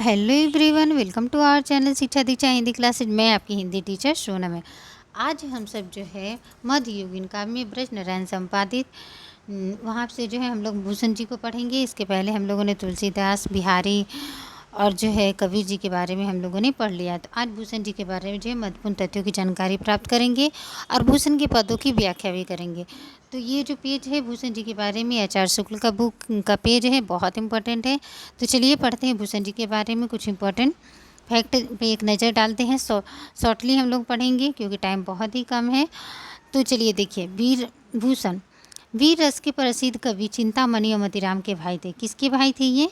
Hello everyone, welcome to our channel Shiksha Diksha Hindi classes. मैं आपकी Hindi teacher Sonam है। आज हम सब जो है मध्ययुगीन काव्य ब्रज नारायण संपादित वहाँ से जो है हम लोग भूषण जी को पढ़ेंगे। इसके पहले हम लोगों ने तुलसीदास, बिहारी और जो है कबीर जी के बारे में हम लोगों ने पढ़ लिया। तो आज भूषण जी के बारे में जो है महत्वपूर्ण तथ्यों की जानकारी प्राप्त करेंगे और भूषण के पदों की व्याख्या भी करेंगे। तो ये जो पेज है भूषण जी के बारे में आचार्य शुक्ल का बुक का पेज है, बहुत इंपॉर्टेंट है। तो चलिए पढ़ते हैं भूषण जी के बारे में कुछ इंपॉर्टेंट फैक्ट पे एक नज़र डालते हैं। शॉर्टली हम लोग पढ़ेंगे क्योंकि टाइम बहुत ही कम है। तो चलिए देखिए, वीर भूषण वीर रस के प्रसिद्ध कवि चिंतामणि और मतीराम के भाई थे। किसके भाई थे? ये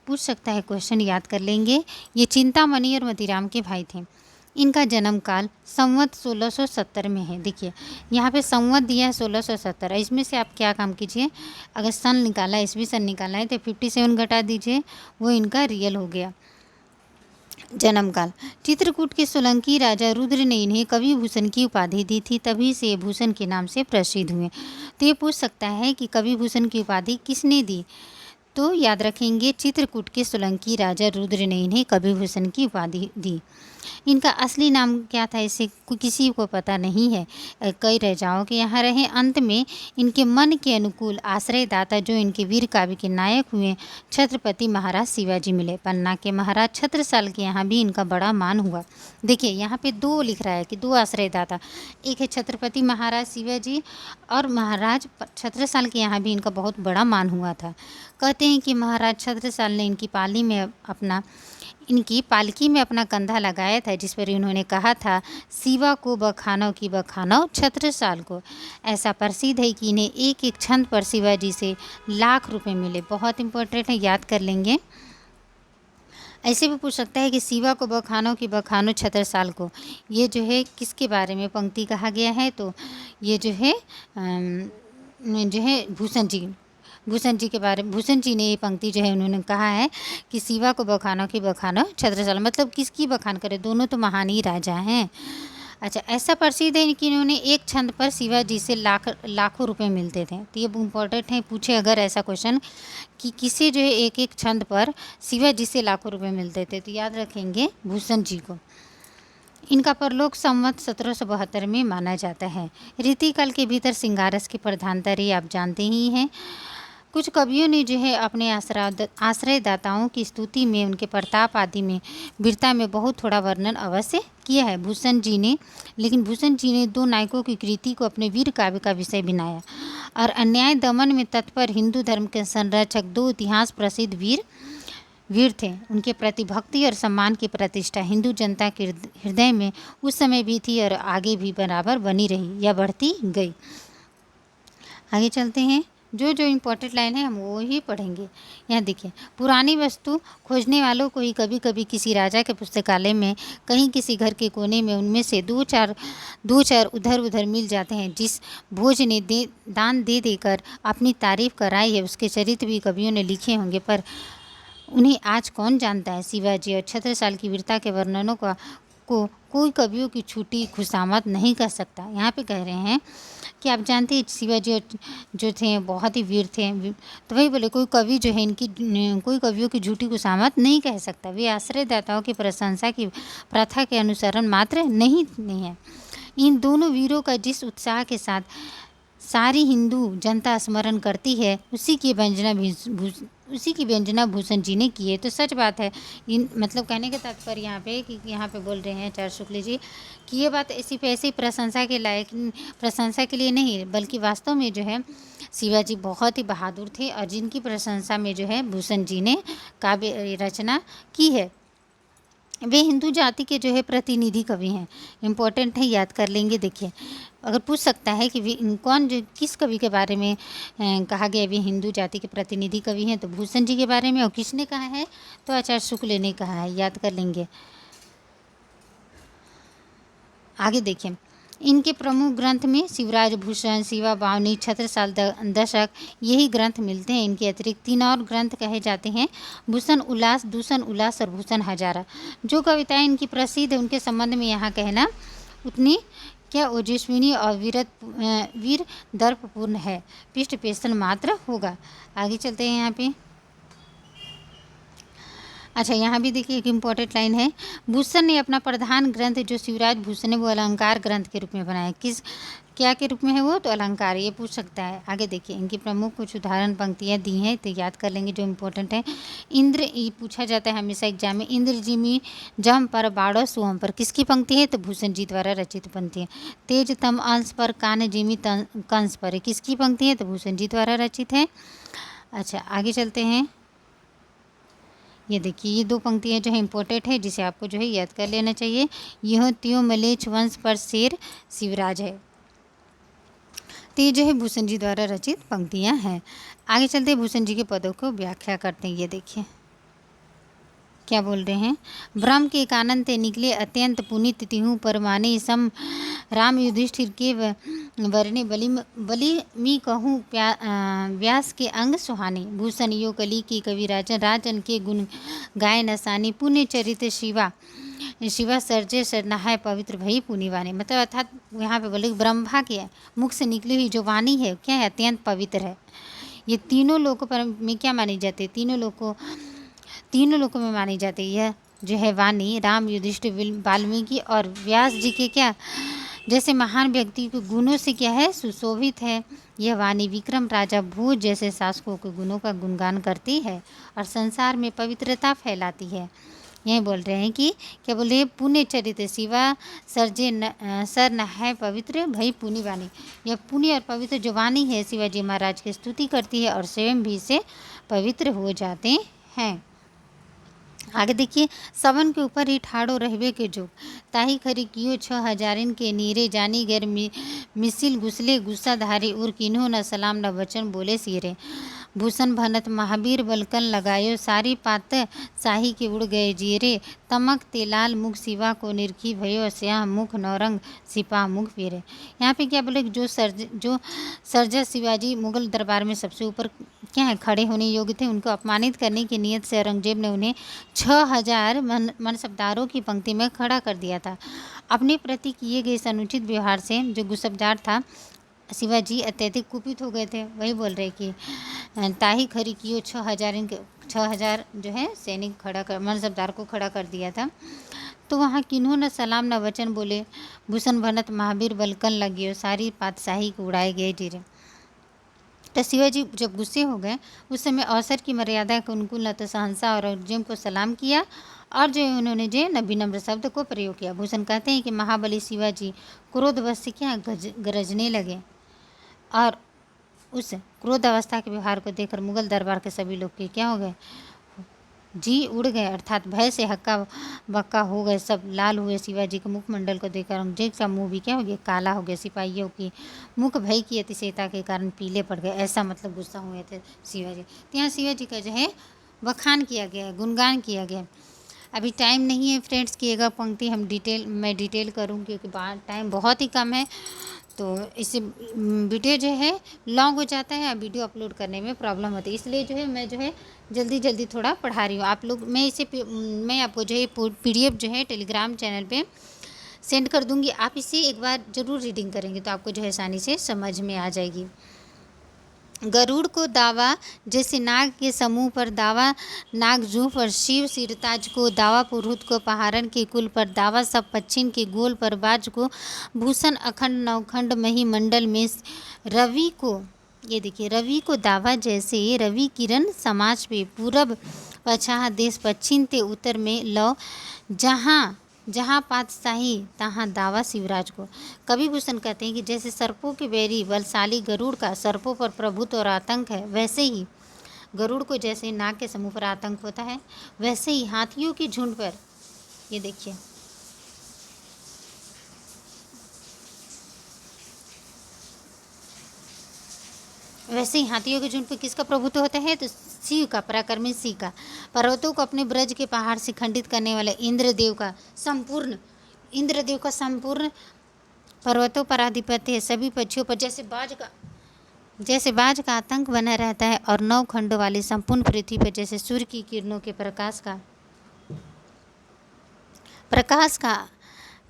पूछ सकता है, क्वेश्चन याद कर लेंगे। ये चिंतामणि और मतीराम के भाई थे। इनका जन्म काल संवत 1670 में है। देखिए यहाँ पे संवत दिया है 1670। इसमें से आप क्या काम कीजिए, अगर सन निकाला है, ईस्वी सन निकाला है तो 57 घटा दीजिए, वो इनका रियल हो गया जन्म काल। चित्रकूट के सोलंकी राजा रुद्र ने इन्हें कवि भूषण की उपाधि दी थी, तभी से भूषण के नाम से प्रसिद्ध हुए। तो ये पूछ सकता है कि कवि भूषण की उपाधि किसने दी? तो याद रखेंगे, चित्रकूट के सोलंकी राजा रुद्र ने इन्हें कवि भूषण की उपाधि दी। इनका असली नाम क्या था इसे किसी को पता नहीं है। कई राजाओं के यहाँ रहे। अंत में इनके मन के अनुकूल आश्रयदाता जो इनके वीर काव्य के नायक हुए छत्रपति महाराज शिवाजी मिले। पन्ना के महाराज छत्रसाल के यहाँ भी इनका बड़ा मान हुआ। देखिए यहाँ पे दो लिख रहा है कि दो आश्रयदाता, एक है छत्रपति महाराज शिवाजी और महाराज छत्रसाल के यहाँ भी इनका बहुत बड़ा मान हुआ था। कहते हैं कि महाराज छत्रसाल ने इनकी पालकी में अपना कंधा लगाया था, जिस पर इन्होंने कहा था, शिवा को बखानो की बखानो छत्रसाल को। ऐसा प्रसिद्ध है कि इन्हें एक एक छंद पर शिवाजी से लाख रुपए मिले। बहुत इंपॉर्टेंट है, याद कर लेंगे। ऐसे भी पूछ सकता है कि शिवा को बखानो की बखानो छत्रसाल को, ये जो है किसके बारे में पंक्ति कहा गया है? तो ये जो है भूषण जी के बारे में, भूषण जी ने ये पंक्ति जो है उन्होंने कहा है कि शिवा को बखानो की बखानो छत्रसाल, मतलब किसकी बखान करे? दोनों तो महान ही राजा हैं। अच्छा, ऐसा प्रसिद्ध है कि इन्होंने एक छंद पर शिवाजी से लाखों रुपए मिलते थे। तो ये इम्पोर्टेंट है, पूछे अगर ऐसा क्वेश्चन कि किसे जो है एक एक छंद पर शिवाजी से लाखों रुपए मिलते थे, तो याद रखेंगे भूषण जी को। इनका परलोक संवत 1772 में माना जाता है। रीतिकाल के भीतर सिंगारस की प्रधानता रही, आप जानते ही हैं। कुछ कवियों ने जो है अपने आश्रयदाताओं की स्तुति में, उनके प्रताप आदि में, वीरता में बहुत थोड़ा वर्णन अवश्य किया है लेकिन भूषण जी ने दो नायकों की कृति को अपने वीर काव्य का विषय बनाया और अन्याय दमन में तत्पर हिंदू धर्म के संरक्षक दो इतिहास प्रसिद्ध वीर थे। उनके प्रति भक्ति और सम्मान की प्रतिष्ठा हिंदू जनता के हृदय में उस समय भी थी और आगे भी बराबर बनी रही या बढ़ती गई। आगे चलते हैं, जो जो इम्पोर्टेंट लाइन है हम वो ही पढ़ेंगे। यहाँ देखिए, पुरानी वस्तु खोजने वालों को ही कभी कभी किसी राजा के पुस्तकालय में, कहीं किसी घर के कोने में उनमें से दो चार उधर उधर मिल जाते हैं। जिस भोज ने दान दे देकर अपनी तारीफ कराई है, उसके चरित्र भी कवियों ने लिखे होंगे, पर उन्हें आज कौन जानता है। शिवाजी और छत्रसाल की वीरता के वर्णनों को कोई कवियों की छूटी खुशामद नहीं कर सकता। यहाँ पे कह रहे हैं कि आप जानते हैं शिवाजी जो थे बहुत ही वीर थे, तो वही बोले कोई कवि जो है कोई कवियों की झूठी खुशामद नहीं कह सकता। वे आश्रयदाताओं की प्रशंसा की प्रथा के अनुसरण मात्र नहीं है। इन दोनों वीरों का जिस उत्साह के साथ सारी हिंदू जनता स्मरण करती है, उसी की व्यंजना भूषण जी ने की है। तो सच बात है। मतलब कहने के तात्पर्य यहाँ पे कि यहाँ पे बोल रहे हैं आचार्य शुक्ल जी कि ये बात ऐसी प्रशंसा के लिए नहीं, बल्कि वास्तव में जो है शिवाजी बहुत ही बहादुर थे और जिनकी प्रशंसा में जो है भूषण जी ने काव्य रचना की है। वे हिंदू जाति के जो है प्रतिनिधि कवि हैं। इम्पोर्टेंट है, याद कर लेंगे। देखिए, अगर पूछ सकता है कि किस कवि के बारे में कहा गया वे हिंदू जाति के प्रतिनिधि कवि हैं, तो भूषण जी के बारे में। और किसने कहा है? तो आचार्य शुक्ल ने कहा है, याद कर लेंगे। आगे देखिए, इनके प्रमुख ग्रंथ में शिवराज भूषण, शिवा बावनी, छत्रसाल दशक, यही ग्रंथ मिलते हैं। इनके अतिरिक्त 3 और ग्रंथ कहे जाते हैं, भूषण उल्लास, दूषण उल्लास और भूषण हजारा। जो कविताएं इनकी प्रसिद्ध है उनके संबंध में यहाँ कहना उतनी क्या ओजस्विनी और वीर दर्पपूर्ण है, पृष्ठ पेशन मात्र होगा। आगे चलते हैं यहाँ पे। अच्छा, यहाँ भी देखिए एक इम्पोर्टेंट लाइन है, भूषण ने अपना प्रधान ग्रंथ जो शिवराज भूषण है वो अलंकार ग्रंथ के रूप में बनाया। किस क्या के रूप में है वो? तो अलंकार, ये पूछ सकता है। आगे देखिए इनकी प्रमुख कुछ उदाहरण पंक्तियाँ दी हैं तो याद कर लेंगे जो इम्पोर्टेंट है। इंद्र, ये पूछा जाता है हमेशा एग्जाम में, इंद्र जिमी जम पर बाड़ो सुअम पर, किसकी पंक्ति है? तो भूषण जी द्वारा रचित पंक्ति है। तेज तम अंश पर कान जिमी कंस पर, किसकी पंक्ति है? तो भूषण जी द्वारा रचित है। अच्छा, आगे चलते हैं। ये देखिए ये दो पंक्तियाँ जो है इम्पोर्टेंट है, जिसे आपको जो है याद कर लेना चाहिए। यह त्यों मलेच्छ वंश पर शेर शिवराज है, तो ये जो है भूषण जी द्वारा रचित पंक्तियाँ हैं। आगे चलते हैं, भूषण जी के पदों को व्याख्या करते हैं। ये देखिए क्या बोल रहे हैं, ब्रह्म के कानन ते निकले अत्यंत पुनित तिहु पर माने सम राम युधिष्ठिर के वरने बलि मी कहूँ व्यास के अंग सुहाने, भूषण यो कली की कवि राजन के गुण गाय नसानी, पुण्य चरित शिवा सर्जे सरनाहाय पवित्र भई पुनिवाने। मतलब अर्थात यहाँ पे बोले ब्रह्मा के मुख से निकली हुई जो वाणी है क्या है? अत्यंत पवित्र है। ये तीनों लोगों पर में क्या मानी जाती है? तीनों लोगों में मानी जाती है। यह जो है वाणी राम युधिष्ठिर वाल्मीकि और व्यास जी के क्या जैसे महान व्यक्ति के गुणों से क्या है? सुशोभित है। यह वाणी विक्रम राजा भूज जैसे शासकों के गुणों का गुणगान करती है और संसार में पवित्रता फैलाती है। यही बोल रहे हैं कि क्या बोल रहे हैं? पुण्य चरित शिवा सर्जे सर नहाय पवित्र भई पुण्य वाणी, यह पुण्य और पवित्र जो वाणी है शिवाजी महाराज की स्तुति करती है और स्वयं भी से पवित्र हो जाते हैं। आगे देखिए, सवन के ऊपर ही ठाड़ो रहबे के जो ताही खरी कियो 6,000 के नीरे जानी गर मिसिल गुसले गुस्सा धारे उर किन्हो न सलाम न वचन बोले सिरे, भूषण भनत महावीर बलकन लगायो सारी पात शाही के उड़ गए जीरे, तमक ते लाल मुख शिवा को निरखी भयो श्याह मुख नौरंग सिपा मुख फेरे। यहाँ पे क्या बोले, जो सर्जा शिवाजी मुगल दरबार में सबसे ऊपर क्या है खड़े होने योग्य थे, उनको अपमानित करने की नीयत से औरंगजेब ने उन्हें 6,000 मनसबदारों की पंक्ति में खड़ा कर दिया था। अपने प्रति किए गए इस अनुचित व्यवहार से जो गुस्सबदार था शिवाजी अत्यधिक कुपित हो गए थे। वही बोल रहे कि ताही खरी कियो 6,000 जो है सैनिक खड़ा कर मनसबदार को खड़ा कर दिया था। तो वहाँ किन्हों न सलाम न वचन बोले, भूषण भनत महावीर बलकन लगियो सारी पातशाही को उड़ाए गए जीरे। तो शिवाजी जब गुस्से हो गए उस समय अवसर की मर्यादा के अनुकूल न तो सहंसा और औरंगजेब को सलाम किया और जो उन्होंने जो न विनम्र शब्द को प्रयोग किया। भूषण कहते हैं कि महाबली शिवाजी क्रोधवश से क्या गरजने लगे और उस क्रोध अवस्था के व्यवहार को देखकर मुगल दरबार के सभी लोग के क्या हो गए? जी उड़ गए, अर्थात भय से हक्का बक्का हो गए। सब लाल हुए। शिवाजी के मुखमंडल को देखकर औरंगजेब का मुंह भी क्या हो गया? काला हो गया। सिपाहियों की मुख भय की अतिशयता के कारण पीले पड़ गए। ऐसा मतलब गुस्सा हुए थे शिवाजी। तो यहाँ शिवाजी का जो है बखान किया गया है, गुणगान किया गया। अभी टाइम नहीं है फ्रेंड्स कि एक पंक्ति मैं डिटेल करूँ क्योंकि टाइम बहुत ही कम है, तो इससे वीडियो जो है लॉन्ग हो जाता है, वीडियो अपलोड करने में प्रॉब्लम होती है। इसलिए जो है मैं जो है जल्दी थोड़ा पढ़ा रही हूँ आप लोग। मैं आपको जो है PDF जो है टेलीग्राम चैनल पे सेंड कर दूँगी। आप इसे एक बार ज़रूर रीडिंग करेंगे तो आपको जो है आसानी से समझ में आ जाएगी। गरुड़ को दावा जैसे नाग के समूह पर दावा नाग जूह पर शिव सिरताज को दावा पुरुष को पहाड़न के कुल पर दावा सब पश्चिम के गोल पर बाज को भूषण अखंड नवखंड मही मंडल में रवि को, ये देखिए रवि को दावा जैसे रवि किरण समाज पे पूरब पछाह देश पश्चिम ते उत्तर में लौ जहाँ पातशाही तहाँ दावा शिवराज को। कवि भूषण कहते हैं कि जैसे सर्पों के बैरी बलशाली गरुड़ का सर्पों पर प्रभुत्व और आतंक है, वैसे ही गरुड़ को जैसे नाग के समूह पर आतंक होता है, वैसे ही हाथियों के झुंड पर, ये देखिए वैसे ही हाथियों के झुंड पर किसका प्रभुत्व होता है? तो शिव का, पराक्रमी शिव का। पर्वतों को अपने ब्रज के पहाड़ से खंडित करने वाले इंद्रदेव का संपूर्ण पर्वतों पर आधिपत्य है। सभी पक्षियों पर जैसे बाज का आतंक बना रहता है और 9 खंडों वाली संपूर्ण पृथ्वी पर जैसे सूर्य की किरणों के प्रकाश का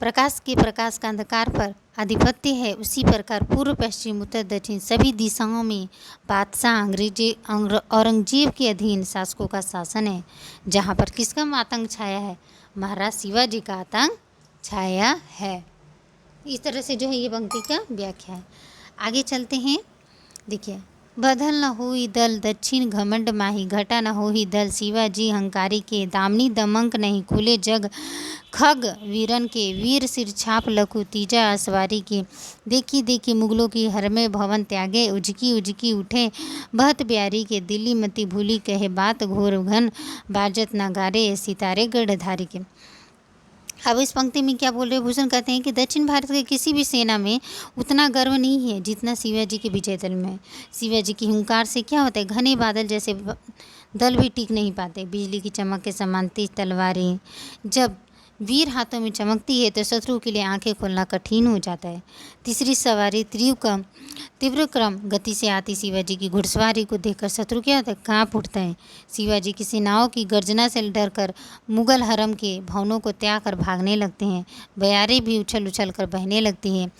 प्रकाश के प्रकाश का अंधकार पर आधिपत्य है, उसी प्रकार पूर्व पश्चिम उत्तर दक्षिण सभी दिशाओं में बादशाह औरंगजेब के अधीन शासकों का शासन है। जहाँ पर किसका आतंक छाया है? महाराज शिवाजी का आतंक छाया है। इस तरह से जो है ये पंक्ति का व्याख्या है। आगे चलते हैं। देखिए, बदल न होई दल दक्षिण घमंड माही, घटा न होई दल शिवाजी हंकारी के, दामनी दमंक नहीं खुले जग खग वीरन के, वीर सिर छाप लखु तीजा असवारी के, देखी देखी मुगलों की हर में भवन त्यागे, उजकी उजकी उठे बहत ब्यारी के, दिल्ली मती भूली कहे बात घोर घन, बाजत नगारे सितारे गढ़धारी के। अब इस पंक्ति में क्या बोल रहे हैं? भूषण कहते हैं कि दक्षिण भारत के किसी भी सेना में उतना गर्व नहीं है जितना शिवाजी के विजय दल में। शिवाजी की हुंकार से क्या होता है? घने बादल जैसे दल भी टिक नहीं पाते। बिजली की चमक के समान तेज तलवारें जब वीर हाथों में चमकती है तो शत्रु के लिए आंखें खोलना कठिन हो जाता है। तीसरी सवारी तीव्र क्रम गति से आती शिवाजी की घुड़सवारी को देखकर शत्रु क्या होता है? कांप उठता है। शिवाजी की सेनाओं की गर्जना से डरकर मुगल हरम के भवनों को त्याग कर भागने लगते हैं। बयारें भी उछल उछल कर बहने लगती हैं,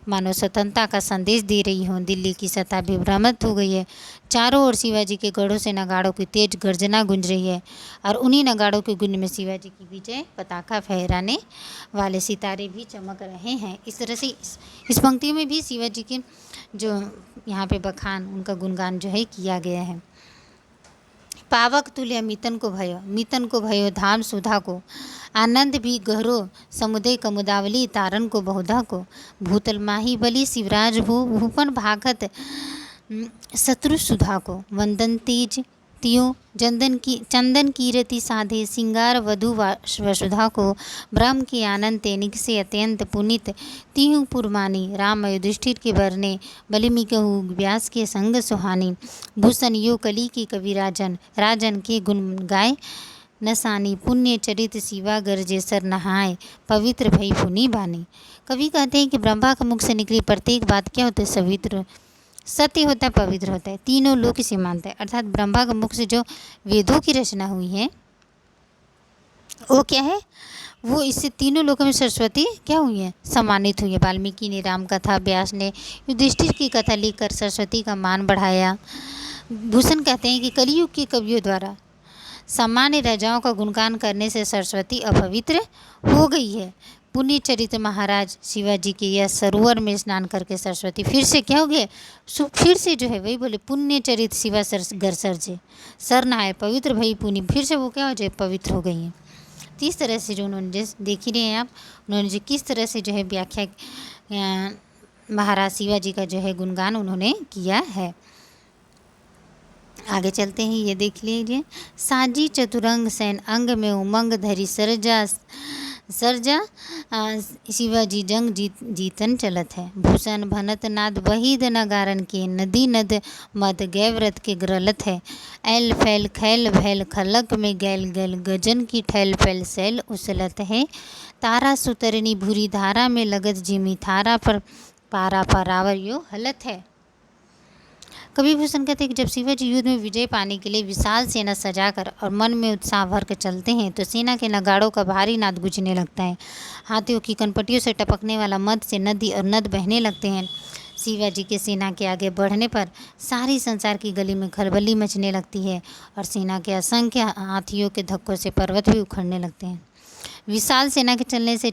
मानो स्वतंत्रता का संदेश दे रही हो। दिल्ली की सतह भी भ्रमित हो गई है। चारों ओर शिवाजी के गढ़ों से नगाड़ों की तेज गर्जना गूंज रही है और उन्हीं नगाड़ों के गुंज में शिवाजी की विजय पताका फहराने वाले सितारे भी चमक रहे हैं। इस तरह से इस पंक्ति में भी शिवाजी के जो यहाँ पे बखान, उनका गुणगान जो है किया गया है। पावक तुल्य मितन को भयो धाम सुधा को, आनंद भी गहरो समुदय कमुदावली तारन को बहुधा को, भूतल माही बलि शिवराज भूपन भागत शत्रु सुधा को, वंदन तेज तियो चंदन कीरति साधे सिंगार वधु वसुधा को, ब्रह्म के आनंद तेनिक से अत्यंत पुनित तिहु पुरमानी, राम युधिष्ठिर के बरने बलिमी कहू व्यास के संग सुहानी, भूषण यो कली के कवि राजन के गुण गाय नसानी, पुण्य चरित शिवा गरजे सर नहाय, पवित्र भई पुनि बानी। कवि कहते हैं कि ब्रह्मा के मुख से निकली प्रत्येक बात क्या होता है? पवित्र सत्य होता है, पवित्र होता है, तीनों लोक इसे मानते हैं। अर्थात ब्रह्मा के मुख से जो वेदों की रचना हुई है वो क्या है? वो इससे तीनों लोकों में सरस्वती क्या हुई है? सम्मानित हुई है। वाल्मीकि ने राम कथा, व्यास ने युधिष्ठिर की कथा लिखकर सरस्वती का मान बढ़ाया। भूषण कहते हैं कि कलयुग के कवियों द्वारा सामान्य राजाओं का गुणगान करने से सरस्वती अपवित्र हो गई है। पुण्य चरित महाराज शिवाजी के यह सरोवर में स्नान करके सरस्वती फिर से क्या हो गए? फिर से जो है वही बोले, पुण्य चरित शिवा घर सरजे सर नहाए, पवित्र भई पुनि, फिर से वो क्या हो जाए? पवित्र हो गई है। तो इस तरह से जो उन्होंने जैसे देख ही रहे हैं आप, उन्होंने जो किस तरह से जो है व्याख्या महाराज शिवाजी का जो है गुणगान उन्होंने किया है। आगे चलते हैं, ये देख लीजिए। साजी चतुरंग सैन अंग में उमंग धरी सरजा शिवाजी जंग जीतन चलत है, भूषण भनत नाद वहीद नगारन के, नदी नद मद गैव्रत के ग्रलत है, ऐल फैल खैल भैल खलक में गैल गैल गजन की ठैल फैल सैल उछलत है, तारा सुतरनी भूरी धारा में लगत जिमी थारा पर पारा परावर यो हलत है। कवि भूषण कहते हैं कि जब शिवाजी युद्ध में विजय पाने के लिए विशाल सेना सजाकर और मन में उत्साह भर कर चलते हैं तो सेना के नगाड़ों का भारी नाद गूंजने लगता है। हाथियों की कनपटियों से टपकने वाला मद से नदी और नद बहने लगते हैं। शिवाजी के सेना के आगे बढ़ने पर सारी संसार की गली में खलबली मचने लगती है और सेना के असंख्य हाथियों के धक्कों से पर्वत भी उखड़ने लगते हैं। विशाल सेना के चलने से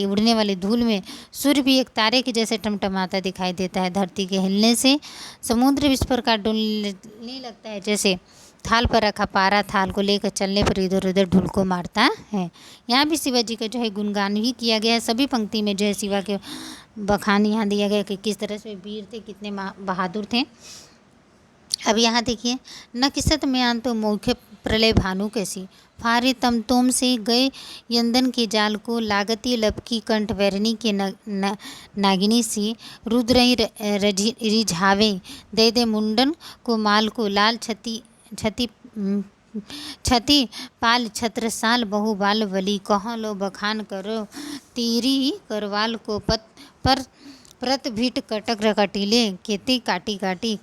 उड़ने वाली धूल में सूर्य भी एक तारे के जैसे टमटमाता दिखाई देता है। धरती के हिलने से समुद्र इस प्रकार डुलने लगता है जैसे थाल पर रखा पारा थाल को लेकर चलने पर इधर उधर ढुलको मारता है। यहाँ भी शिवाजी का जो है गुणगान ही किया गया है। सभी पंक्ति में जो है शिवा के बखान यहाँ दिया गया कि किस तरह से वीर थे, कितने बहादुर थे। अब यहाँ देखिए, न किसत में आन तो मौखे प्रलय भानु कैसी, फारे तम तोम से गए यंदन के जाल को, लागती लपकी कंठ वैरणी के नागिनी सी, रुद्रई रिझावे दे दे मुंडन को माल को, लाल छति पाल छत्रसाल बहु बाल वली, कहाँ लो बखान करो तीरी करवाल को, पर प्रत भीट कटक कटीले केते काटी काटी,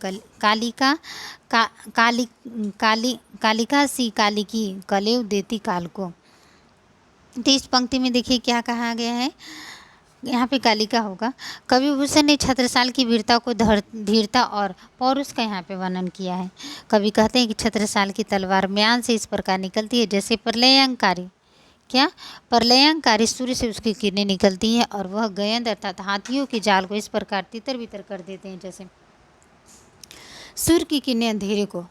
कालिका सी कालिकी कलेव देती काल को। तो इस पंक्ति में देखिए क्या कहा गया है, यहाँ पे कालिका होगा। कवि भूषण ने छत्रसाल की वीरता को धीरता और पौरुष का यहाँ पे वर्णन किया है। कवि कहते हैं कि छत्रसाल की तलवार म्यान से इस प्रकार निकलती है जैसे प्रलयंकारी, क्या प्रलयंकारी सूर्य से उसकी किरणें निकलती हैं और वह गयंद अर्थात हाथियों के जाल को इस प्रकार तितर बितर कर देते हैं जैसे सूर्य की किरणें अंधेरे को।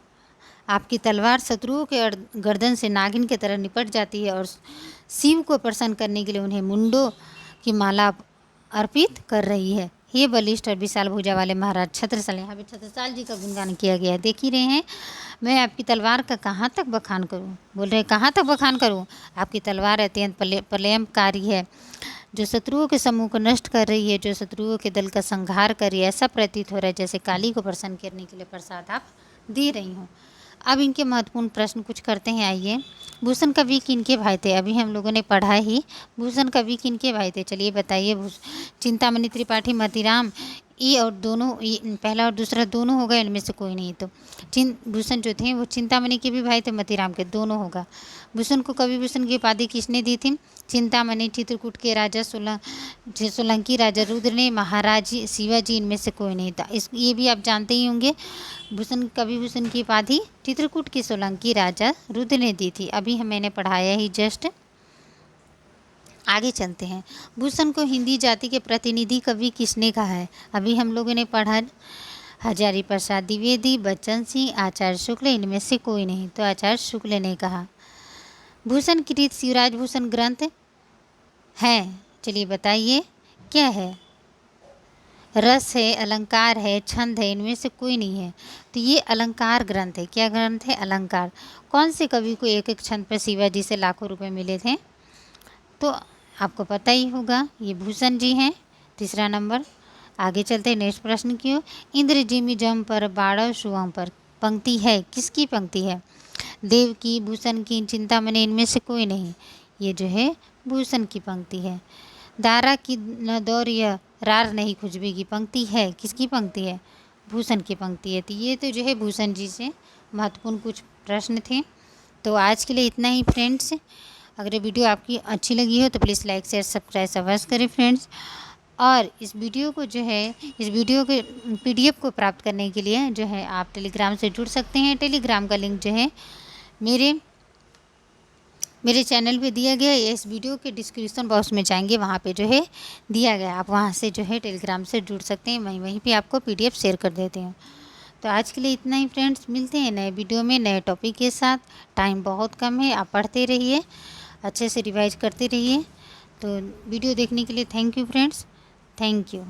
आपकी तलवार शत्रुओं के गर्दन से नागिन की तरह निपट जाती है और शिव को प्रसन्न करने के लिए उन्हें मुंडों की माला अर्पित कर रही है। हे बलिष्ठ और विशाल भुजा वाले महाराज छत्रसाल, यहाँ पे छत्रसाल जी का गुणगान किया गया है। देख ही रहे हैं, मैं आपकी तलवार का कहाँ तक बखान करूँ, बोल रहे कहाँ तक बखान करूँ। आपकी तलवार अत्यंत प्रलयंकारी है, जो शत्रुओं के समूह को नष्ट कर रही है, जो शत्रुओं के दल का संहार कर रही है। ऐसा प्रतीत हो रहा है जैसे काली को प्रसन्न करने के लिए प्रसाद आप दे रही हूँ। अब इनके महत्वपूर्ण प्रश्न कुछ करते हैं, आइए। भूषण कवि किनके भाई थे, अभी हम लोगों ने पढ़ा ही। भूषण कवि किनके भाई थे, चलिए बताइए। चिंतामणि त्रिपाठी, मोतीराम, ये और दोनों, पहला और दूसरा दोनों होगा, इनमें से कोई नहीं। तो भूषण जो थे वो चिंतामणि के भी भाई थे, मोतीराम के, दोनों होगा। भूषण को कवि भूषण की उपाधि किसने दी थी, चिंतामणि, चित्रकूट के राजा सोलंकी राजा रुद्र ने, महाराज शिवाजी, इनमें से कोई नहीं था। ये भी आप जानते ही होंगे, भूषण कवि भूषण की उपाधि चित्रकूट के सोलंकी राजा रुद्र ने दी थी। अभी मैंने पढ़ाया ही जस्ट। आगे चलते हैं। भूषण को हिंदी जाति के प्रतिनिधि कवि किसने कहा है, अभी हम लोगों ने पढ़ा। हजारी प्रसाद द्विवेदी, बच्चन सिंह, आचार्य शुक्ल, इनमें से कोई नहीं। तो आचार्य शुक्ल ने कहा। भूषण कृत शिवराज भूषण ग्रंथ है, चलिए बताइए क्या है। रस है, अलंकार है, छंद है, इनमें से कोई नहीं है। तो ये अलंकार ग्रंथ है। क्या ग्रंथ है, अलंकार। कौन से कवि को एक एक छंद पर शिवाजी से लाखों रुपए मिले थे, तो आपको पता ही होगा, ये भूषण जी हैं। तीसरा नंबर। आगे चलते हैं, नेक्स्ट प्रश्न की ओर। इंद्र जिमि जम पर बाड़व शुभम पर पंक्ति है, किसकी पंक्ति है, देव की, भूषण की, चिंतामणि, इनमें से कोई नहीं। ये जो है भूषण की पंक्ति है। दारा की न दौर यह रार नहीं खुजबे की पंक्ति है, किसकी पंक्ति है, भूषण की पंक्ति है। तो ये तो जो है भूषण जी से महत्वपूर्ण कुछ प्रश्न थे। तो आज के लिए इतना ही फ्रेंड्स। अगर ये वीडियो आपकी अच्छी लगी हो तो प्लीज़ लाइक शेयर सब्सक्राइब अवश्य करें फ्रेंड्स। और इस वीडियो को जो है, इस वीडियो के PDF को प्राप्त करने के लिए जो है आप टेलीग्राम से जुड़ सकते हैं। टेलीग्राम का लिंक जो है मेरे चैनल पे दिया गया है। इस वीडियो के डिस्क्रिप्शन बॉक्स में जाएंगे, वहाँ पे जो है दिया गया, आप वहाँ से जो है टेलीग्राम से जुड़ सकते हैं। मैं वहीं पे आपको PDF शेयर कर देती हूँ। तो आज के लिए इतना ही फ्रेंड्स, मिलते हैं नए वीडियो में नए टॉपिक के साथ। टाइम बहुत कम है, आप पढ़ते रहिए, अच्छे से रिवाइज करते रहिए। तो वीडियो देखने के लिए thank you friends, thank you.